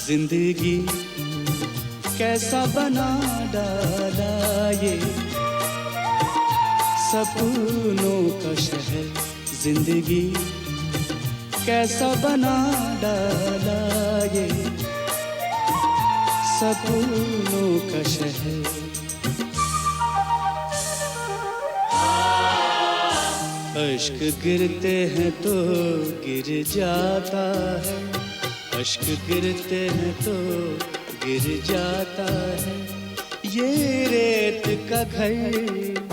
जिंदगी कैसा बना डाला ये सपनों का शहर, जिंदगी कैसा बना डाला ये सपनों का शहर। अश्क गिरते हैं तो गिर जाता है, अश्क गिरते हैं तो गिर जाता है ये रेत का घर।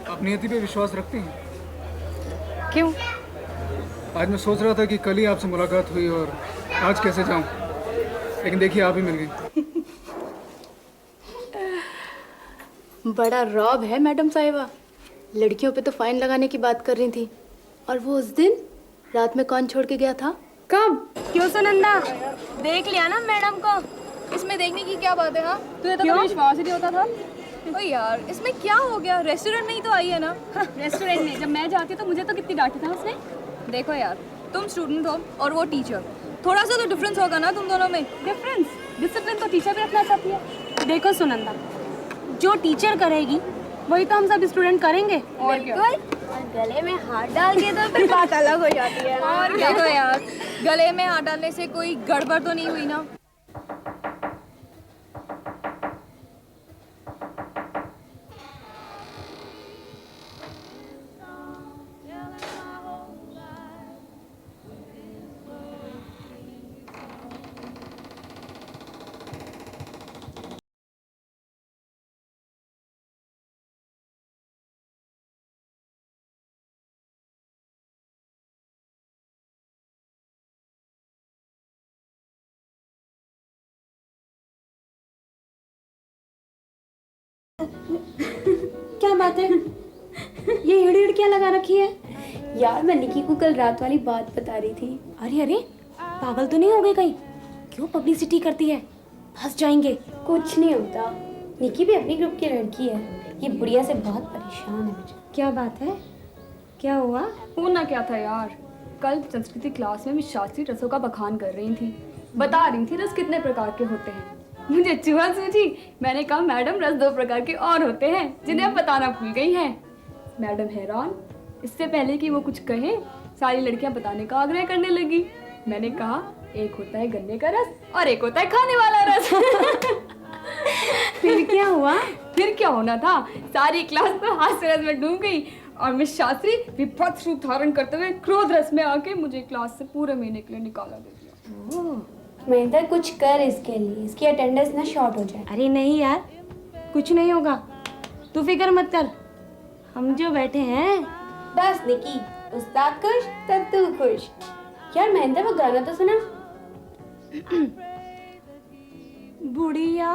आप नियति पे विश्वास रखती हैं? क्यों? आज मैं सोच रहा था कि कल ही आपसे मुलाकात हुई और आज कैसे जाऊं, लेकिन देखिए आप ही मिल गई। बड़ा रौब है मैडम साहिबा, लड़कियों पे तो फाइन लगाने की बात कर रही थी, और वो उस दिन रात में कौन छोड़ के गया था? कब? क्यों सुनंदा, देख लिया ना मैडम को? इसमें देखने की क्या बात है? हाँ, तुझे तो कभी विश्वास ही नहीं होता था। ओ यार, इसमें क्या हो गया? रेस्टोरेंट में ही तो आई है ना। रेस्टोरेंट में जब मैं जाती तो मुझे तो कितनी डांटी था उसने। देखो यार, तुम स्टूडेंट हो और वो टीचर, थोड़ा सा तो डिफरेंस होगा ना तुम दोनों में। डिफरेंस? डिसिप्लिन तो टीचर भी रखना चाहती है। देखो सुनंदा, जो टीचर करेगी वही तो हम सब स्टूडेंट करेंगे। और क्या? और गले में हाथ डाल के तो फिर बात अलग हो जाती है। और देखो यार, गले में हाथ डालने से कोई गड़बड़ तो नहीं हुई ना? क्या बात है? ये हिड़ क्या लगा रखी है? यार मैं निकी को कल रात वाली बात बता रही थी। अरे अरे, पागल तो नहीं हो गई कहीं? क्यों पब्लिसिटी करती है? फंस जाएंगे। कुछ नहीं होता, निकी भी अपनी ग्रुप की लड़की है। ये बुढ़िया से बहुत परेशान है। क्या बात है? क्या हुआ? होना क्या था यार, कल संस्कृति क्लास में मैं शास्त्रीय रसों का बखान कर रही थी, बता रही थी रस कितने प्रकार के होते हैं। मुझे चुहा सूझी, मैंने कहा मैडम रस 2 प्रकार के और होते हैं जिन्हें आप बताना भूल गई हैं। मैडम हैरान, इससे पहले कि वो कुछ कहे सारी लड़कियां बताने का आग्रह करने लगी। मैंने कहा एक होता है गन्ने का रस और एक होता है खाने वाला रस। फिर क्या हुआ? फिर क्या होना था, सारी क्लास तो हास्य रस में डूब गई और मिस शास्त्री विभत्स रूप धारण करते हुए क्रोध रस में आके मुझे क्लास से पूरे महीने के लिए निकाला दे दिया। महेंद्र कुछ कर इसके लिए, इसकी अटेंडेंस ना शॉर्ट हो जाए। अरे नहीं यार, कुछ नहीं होगा, तू फिक्र मत कर, हम जो बैठे हैं। बस निकी, उस्ताद खुश तब तू खुश। यार महेंद्र वो गाना तो सुना। बुढ़िया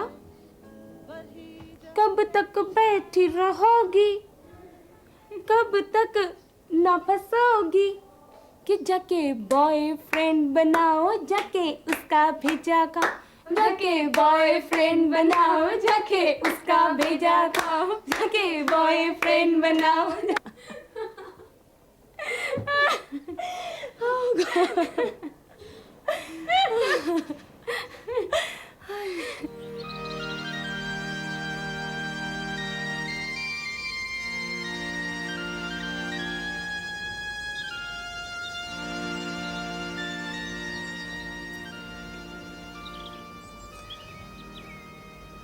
कब तक बैठी रहोगी, कब तक ना फंसोगी, कि जाके बॉयफ्रेंड बनाओ, जाके उसका भेजा का, जाके बॉयफ्रेंड बनाओ, जाके उसका भेजा का, जाके बॉयफ्रेंड बनाओ।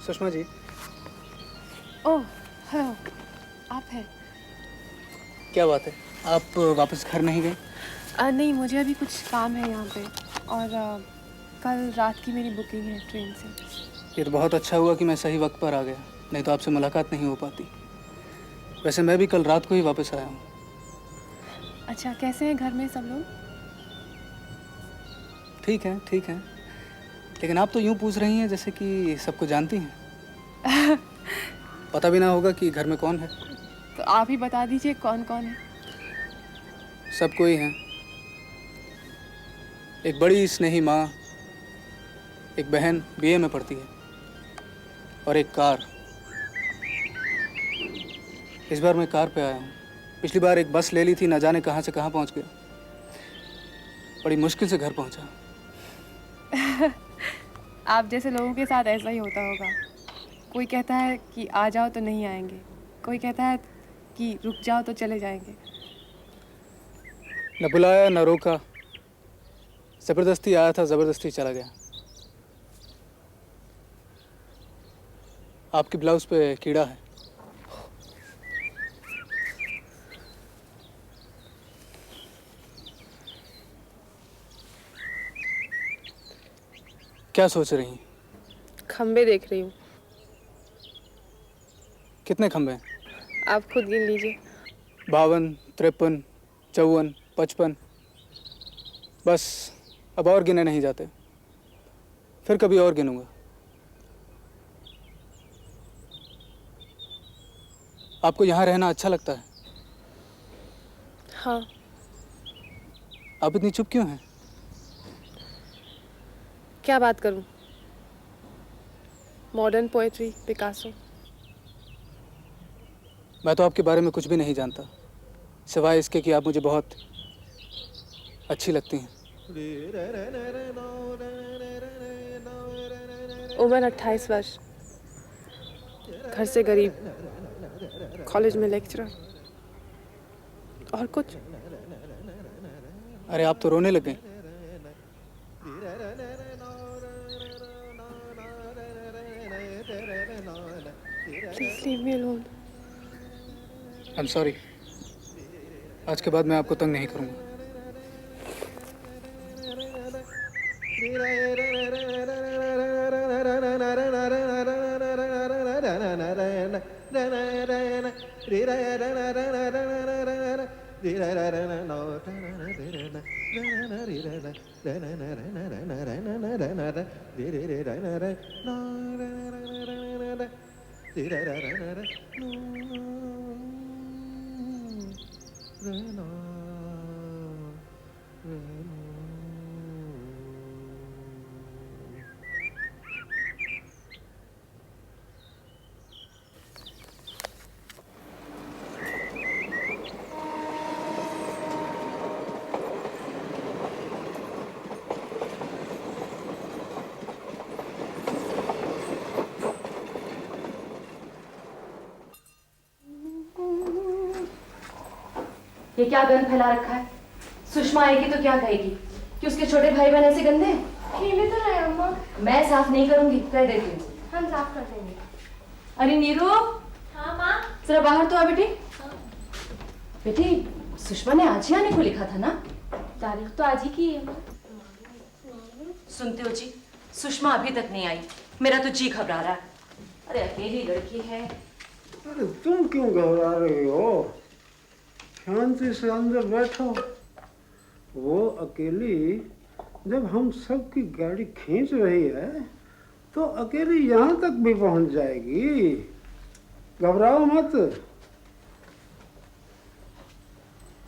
सुषमा जी। ओह हेलो, आप हैं? क्या बात है, आप वापस घर नहीं गए? नहीं, मुझे अभी कुछ काम है यहाँ पे, और कल रात की मेरी बुकिंग है ट्रेन से। ये तो बहुत अच्छा हुआ कि मैं सही वक्त पर आ गया, नहीं तो आपसे मुलाकात नहीं हो पाती। वैसे मैं भी कल रात को ही वापस आया हूँ। अच्छा, कैसे हैं घर में सब लोग? ठीक है ठीक है, लेकिन आप तो यूँ पूछ रही हैं जैसे कि सबको जानती हैं। पता भी ना होगा कि घर में कौन है। तो आप ही बता दीजिए कौन कौन है। सब कोई है। एक बड़ी स्नेही माँ, एक बहन बीए में पढ़ती है और एक कार। इस बार मैं कार पे आया हूँ। पिछली बार एक बस ले ली थी, ना जाने कहाँ से कहाँ पहुँच गया। बड़ी मुश्किल से घर पहुँचा। आप जैसे लोगों के साथ ऐसा ही होता होगा। कोई कहता है कि आ जाओ तो नहीं आएंगे, कोई कहता है कि रुक जाओ तो चले जाएंगे। न बुलाया न रोका, जबरदस्ती आया था, जबरदस्ती चला गया। आपकी ब्लाउज पे कीड़ा है। क्या सोच रही हैं? खंबे देख रही हूँ। कितने खंबे हैं? आप खुद गिन लीजिए। 52, 53, 54, 55। बस अब और गिने नहीं जाते। फिर कभी और गिनूंगा। आपको यहाँ रहना अच्छा लगता है? हाँ। आप इतनी चुप क्यों हैं? क्या बात करूँ? Modern poetry, Picasso. मैं तो आपके बारे में कुछ भी नहीं जानता, सिवाय इसके कि आप मुझे बहुत अच्छी लगती हैं। उम्र 28 वर्ष, घर से गरीब, कॉलेज में लेक्चरर, और कुछ? अरे आप तो रोने लग गए। Please leave me alone. I'm sorry। आज के बाद मैं आपको तंग नहीं करूँगा। ये क्या गंद फैला रखा है? सुषमा आएगी तो क्या कहेगी कि उसके छोटे भाई बहन ऐसे गंदे हैं? खेले तो रहे अम्मा। मैं साफ नहीं करूंगी, कह देती हूँ। हम साफ कर देंगे। अरे नीरू, हाँ माँ। जरा बाहर तो आ बेटी। बेटी, सुषमा ने आज ही आने को लिखा था ना? तारीख तो आज ही की है। सुनते हो जी, सुषमा अभी तक नहीं आई। मेरा तो जी घबरा रहा है। अरे अकेली लड़की है। अरे तुम क्यों घबरा रही हो? शांति से अंदर बैठो। वो अकेली जब हम सब की गाड़ी खींच रही है तो अकेली यहाँ तक भी पहुँच जाएगी। घबराओ मत।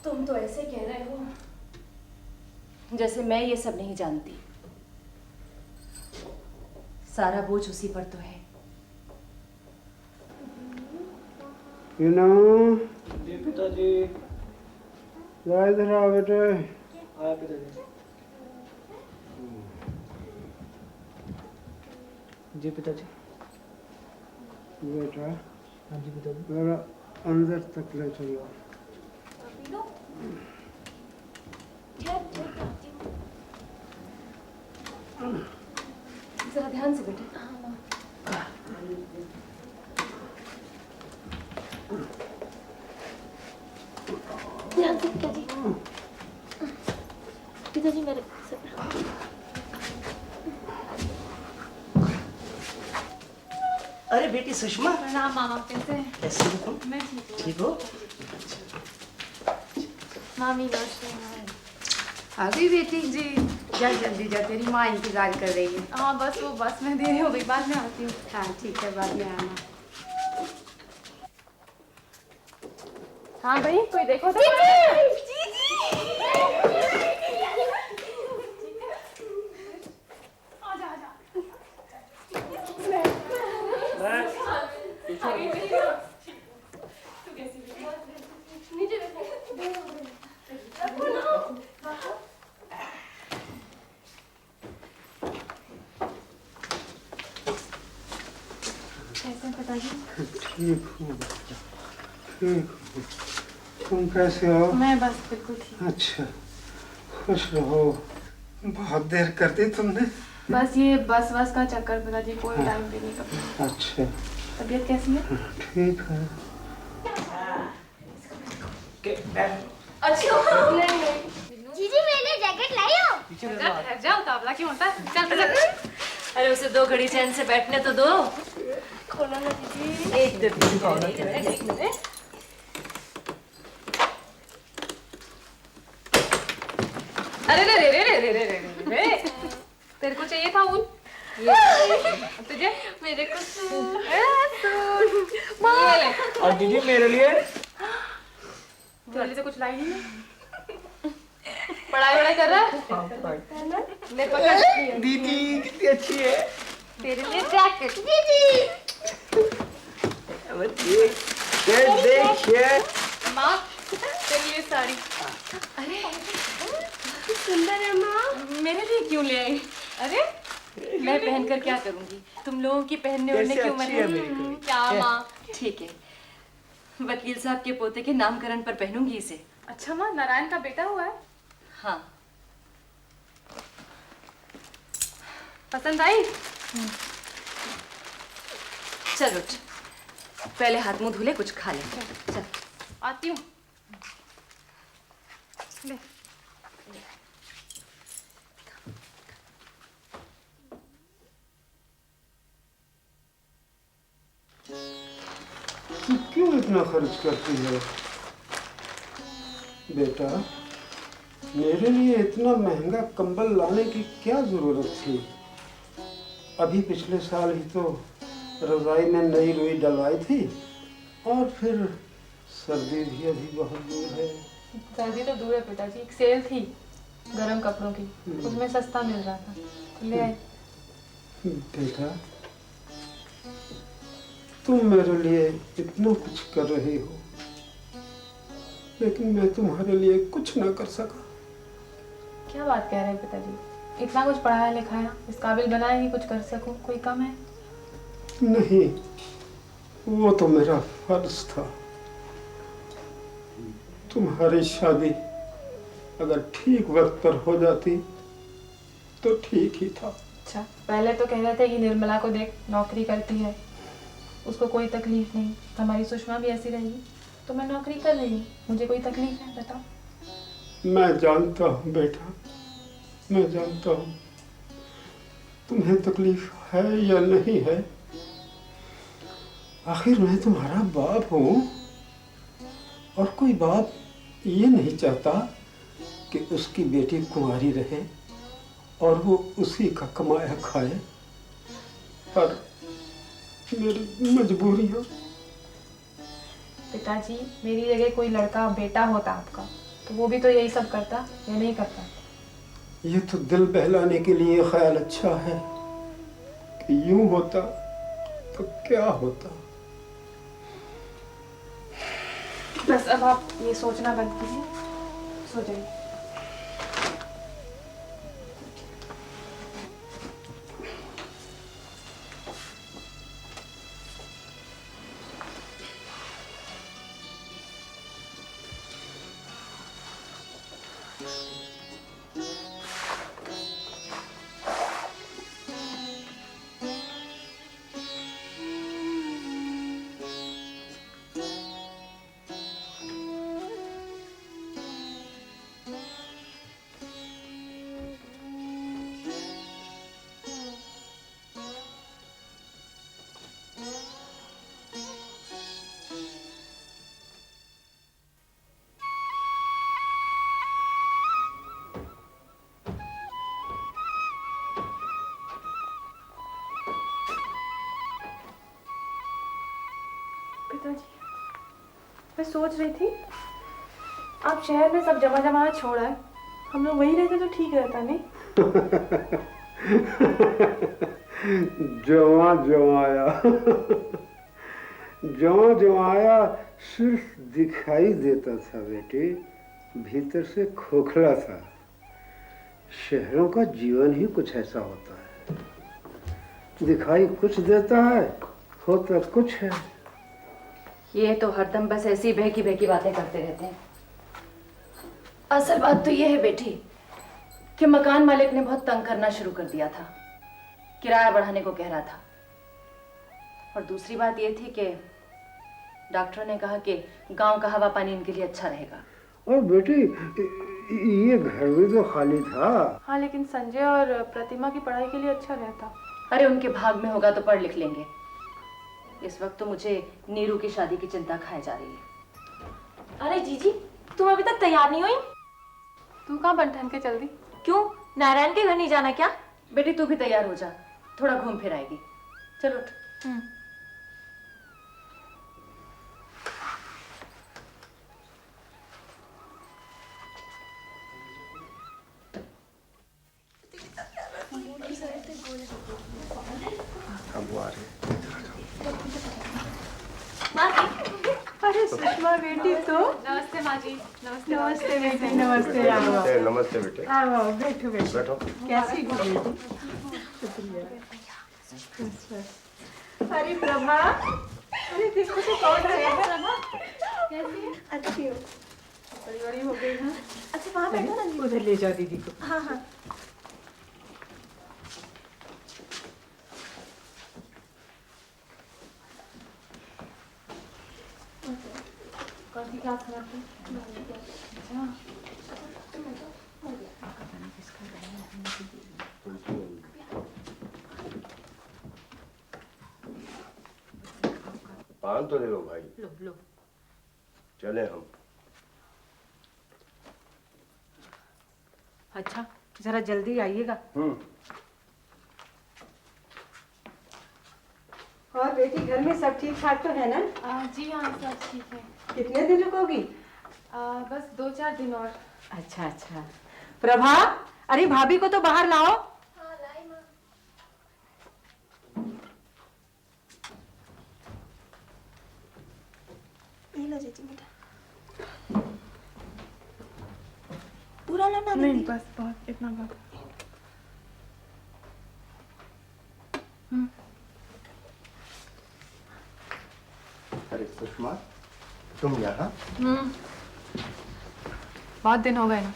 तुम तो ऐसे कह रहे हो जैसे मैं ये सब नहीं जानती। सारा बोझ उसी पर तो है। जी पिताजी। इधर आओ बेटे। आया पिताजी। जी पिताजी। बेटा। हाँ जी पिताजी। मेरा अंदर तक ले चलो। जरा ध्यान से बेटे। ध्यान से पिताजी। पिताजी मेरे अरे बेटी सुषमा। प्रणाम मामा। कैसे हैं? कैसे हो तुम? मैं ठीक हो? मामी रोशनी। आ गई बेटी? जी। जा जल्दी जा, तेरी माँ इंतजार कर रही है। हाँ बस वो बस में देरी हो गई, बाद में आती हूँ। हाँ ठीक है, बाद में आना। हाँ भाई, कोई देखो तो। ठीक हूँ बच्चा, ठीक हूँ। तुम कैसे हो? मैं बस बिल्कुल ठीक। अच्छा, खुश रहो। बहुत देर कर दी तुमने। बस ये बस का चक्कर पिताजी, कोई टाइम भी नहीं कभी। अच्छा, तबीयत कैसी है? ठीक है। जीजी मैंने जैकेट लाई हो। ठहर जाओ, तावला क्यों होता है? चल चल। अरे उसे 2 घड़ी चैन से बैठने तो दो। खोलो ना जीजी। एक मिनट। अरे रे रे रे रे रे रे रे रे, तेरे को चाहिए था ऊन? ये तुझे? मेरे को सूट। ये ले। और दीदी मेरे लिए? तेरे लिए तो कुछ लाई नहीं। पढ़ाई कर रहा है? ले पकड़। दीदी कितनी अच्छी है। तेरे लिए जैकेट। देखिए। माँ, तेरे लिए साड़ी। अरे सुंदर है माँ। मेरे लिए क्यों ले आई? अरे मैं पहनकर क्या करूंगी? तुम लोगों की पहनने ओढ़ने की उम्र है। क्या माँ? ठीक है, वकील साहब के पोते के नामकरण पर पहनूंगी इसे। अच्छा माँ, नारायण का बेटा हुआ है? हाँ। पसंद आई? चल उठ, पहले हाथ मुंह धुले, कुछ खा ले। चल आती हूँ। ले। तू क्यों इतना खर्च करती है बेटा? मेरे लिए इतना महंगा कंबल लाने की क्या जरूरत थी? अभी पिछले साल ही तो रजाई में नई रुई डलवाई थी, और फिर सर्दी भी अभी बहुत दूर है। सर्दी तो दूर है पिताजी, एक सेल थी गरम कपड़ों की, उसमें सस्ता मिल रहा था, ले आए। बेटा, तुम मेरे लिए इतना कुछ कर रही हो, लेकिन मैं तुम्हारे लिए कुछ ना कर सका। क्या बात कह रहे हैं पिताजी? इतना कुछ पढ़ाया लिखाया, इस काबिल बनाया कि कुछ कर सकूं, कोई कम है? नहीं, वो तो मेरा फर्ज था। तुम्हारी शादी अगर ठीक वक्त पर हो जाती तो ठीक ही था। अच्छा, पहले तो कह रहे थे कि निर्मला को देख, नौकरी करती है, उसको कोई तकलीफ नहीं, हमारी सुषमा भी ऐसी रहेगी, तो मैं नौकरी कर रही हूँ, मुझे कोई तकलीफ है? बताओ। मैं जानता हूँ बेटा, मैं जानता हूँ तुम्हें तकलीफ है या नहीं है। आखिर मैं तुम्हारा बाप हूँ, और कोई बाप ये नहीं चाहता कि उसकी बेटी कुंवारी रहे और वो उसी का कमाया खाए। पर मेरी मजबूरियाँ। पिताजी, मेरी जगह कोई लड़का बेटा होता आपका, तो वो भी तो यही सब करता या नहीं करता? ये तो दिल बहलाने के लिए ख्याल अच्छा है कि यूं होता तो क्या होता। बस अब आप ये सोचना बंद कीजिए, सो जाइए। मैं सोच रही थी आप शहर में सब जमा जमा छोड़ा है, हम लोग वहीं रहते तो ठीक रहता नहीं? जमा जमाया जमा जमाया सिर्फ दिखाई देता था बेटे, भीतर से खोखला था। शहरों का जीवन ही कुछ ऐसा होता है, दिखाई कुछ देता है, होता कुछ है। ये तो हरदम बस ऐसी बहकी बहकी बातें करते रहते हैं। असल बात तो ये है बेटी कि मकान मालिक ने बहुत तंग करना शुरू कर दिया था, किराया बढ़ाने को कह रहा था। और दूसरी बात ये थी कि डॉक्टर ने कहा कि गांव का हवा पानी इनके लिए अच्छा रहेगा। और बेटी ये घर भी तो खाली था। हाँ, लेकिन संजय और प्रतिमा की पढ़ाई के लिए अच्छा रहता। अरे उनके भाग में होगा तो पढ़ लिख लेंगे। इस वक्त तो मुझे नीरू की शादी की चिंता खाए जा रही है। अरे जीजी, तुम अभी तक तैयार नहीं हुई? तू कहाँ बन ठन के चल दी? क्यों, नारायण के घर नहीं जाना क्या? बेटी तू भी तैयार हो जा, थोड़ा घूम फिर आएगी। चलो उठ। अब आ रहे। अरे सुषमा बेटी तो। नमस्ते माँ जी। नमस्ते। नमस्ते बेटी। नमस्ते। नमस्ते बेटे। आओ बैठो बैठो। बैठो। कैसी हो बेटी? अरे प्रभा, अरे देखो तो कौन है। प्रभा कैसी है? अच्छी हो, बड़ी बड़ी हो गई है। अच्छा वहाँ बैठो ना, उधर ले जाओ दीदी को। हाँ हाँ। कौन सी क्लास में आपकी? पान तो ले लो भाई। लो लो। चले हम। अच्छा जरा जल्दी आइएगा। और बेटी घर में सब ठीक ठाक तो है ना? जी हाँ सब ठीक है। कितने दिन रुकोगी? बस 2-4 दिन और। अच्छा अच्छा। प्रभा, अरे भाभी को तो बाहर लाओ। ये लो जीजी बेटा। पूरा लो ना। नहीं बस बहुत, इतना बहुत। अरे सुषमा, तुम यहाँ? बहुत दिन हो गए ना।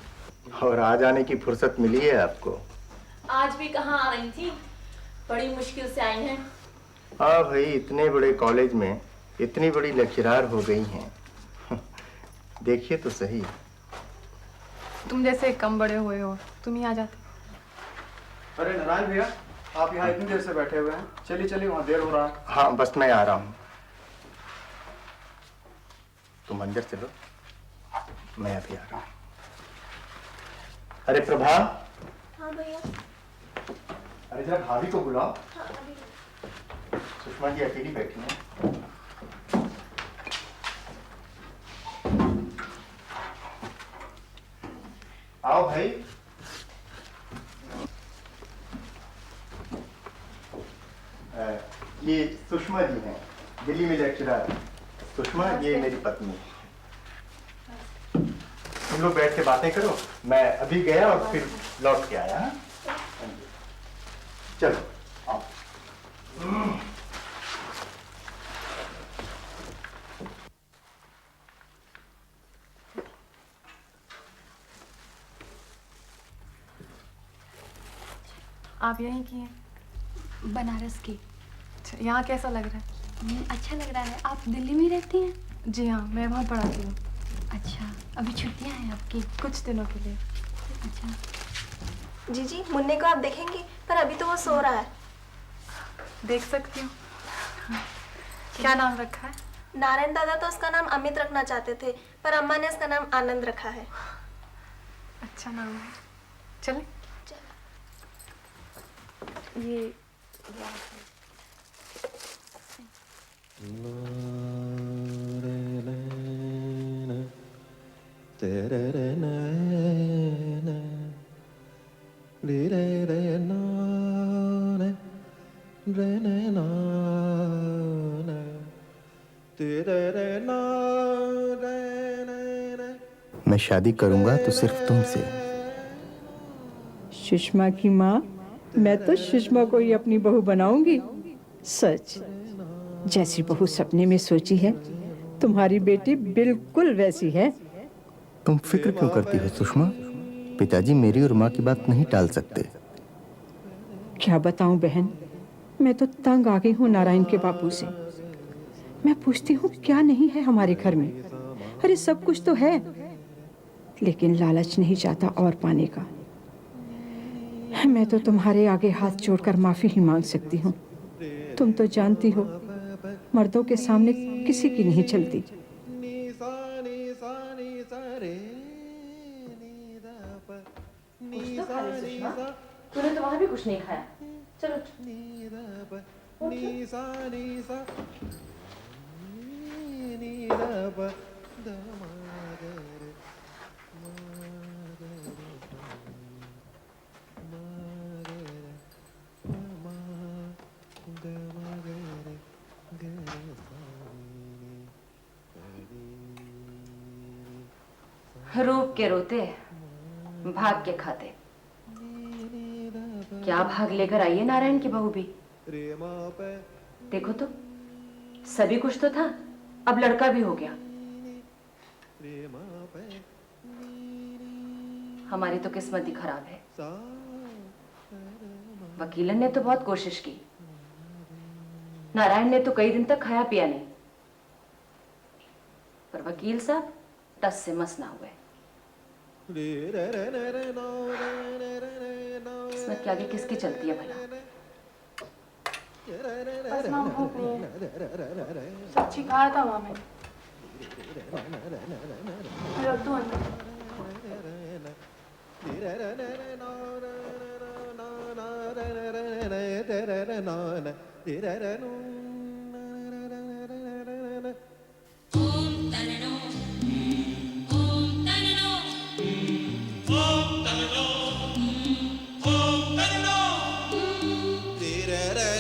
और आज आने की फुर्सत मिली है आपको? आज भी कहाँ आ रही थी, बड़ी मुश्किल से आई हैं। हाँ भाई, इतने बड़े कॉलेज में इतनी बड़ी लेक्चरार हो गई हैं। देखिए तो सही। तुम जैसे कम बड़े हुए हो, तुम ही आ जाते। अरे नारायण भैया, आप यहाँ इतनी देर से बैठे हुए हैं, चलिए चलिए, वहाँ देर हो रहा है। हाँ बस मैं आ रहा हूँ। तुम अंदर चलो, मैं अभी आ रहा हूँ। अरे प्रभा। हाँ भैया। अरे जरा भाभी को बुलाओ। सुषमा जी अकेली बैठी हैं। आओ भाई। ये सुषमा जी हैं, दिल्ली में लेक्चरर। सुषमा, ये मेरी पत्नी है। तुम लोग बैठ के बातें करो, मैं अभी गया और फिर लौट के आया। चलो आओ। आप यहीं की हैं? बनारस की। अच्छा, यहाँ कैसा लग रहा है? अच्छा लग रहा है। आप दिल्ली में ही रहती हैं? जी हाँ, मैं वहाँ पढ़ाती हूँ। अच्छा, अभी छुट्टियाँ हैं आपकी? कुछ दिनों के लिए। अच्छा। जीजी मुन्ने को आप देखेंगी, पर अभी तो वो सो रहा है। देख सकती हूँ। क्या नाम रखा है? नारायण दादा तो उसका नाम अमित रखना चाहते थे, पर अम्मा ने उसका नाम आनंद रखा है। अच्छा नाम है। चले? ये मैं शादी करूंगा तो सिर्फ तुमसे। सुषमा की माँ, मैं तो सुषमा को ही अपनी बहू बनाऊंगी। सच, जैसी बहू सपने में सोची है, तुम्हारी बेटी बिल्कुल वैसी है। तुम फिक्र क्यों करती हो सुषमा? पिताजी मेरी और माँ की बात नहीं टाल सकते। क्या बताऊं बहन, मैं तो तंग आ गई हूँ नारायण के बापू से। मैं पूछती हूँ क्या नहीं है हमारे घर में। अरे सब कुछ तो है, लेकिन लालच नहीं चाहता और पाने का। मैं तो तुम्हारे आगे हाथ जोड़कर माफी ही मांग सकती हूँ। तुम तो जानती हो, मर्दों के सामने किसी की नहीं चलती। तूने तो वहां भी कुछ नहीं खाया। चलो रूप के रोते, भाग के खाते। क्या भाग लेकर आई है नारायण की बहू भी। देखो तो, सभी कुछ तो था, अब लड़का भी हो गया। हमारी तो किस्मत ही खराब है। वकीलन ने तो बहुत कोशिश की, नारायण ने तो कई दिन तक खाया पिया नहीं, पर वकील साहब टस से मस ना हुए। किस्मत के आगे किसकी चलती है भला। बस माँ भूख नहीं है, सच्ची खाया था माँ मैंने। रख दो अंदर। रे रे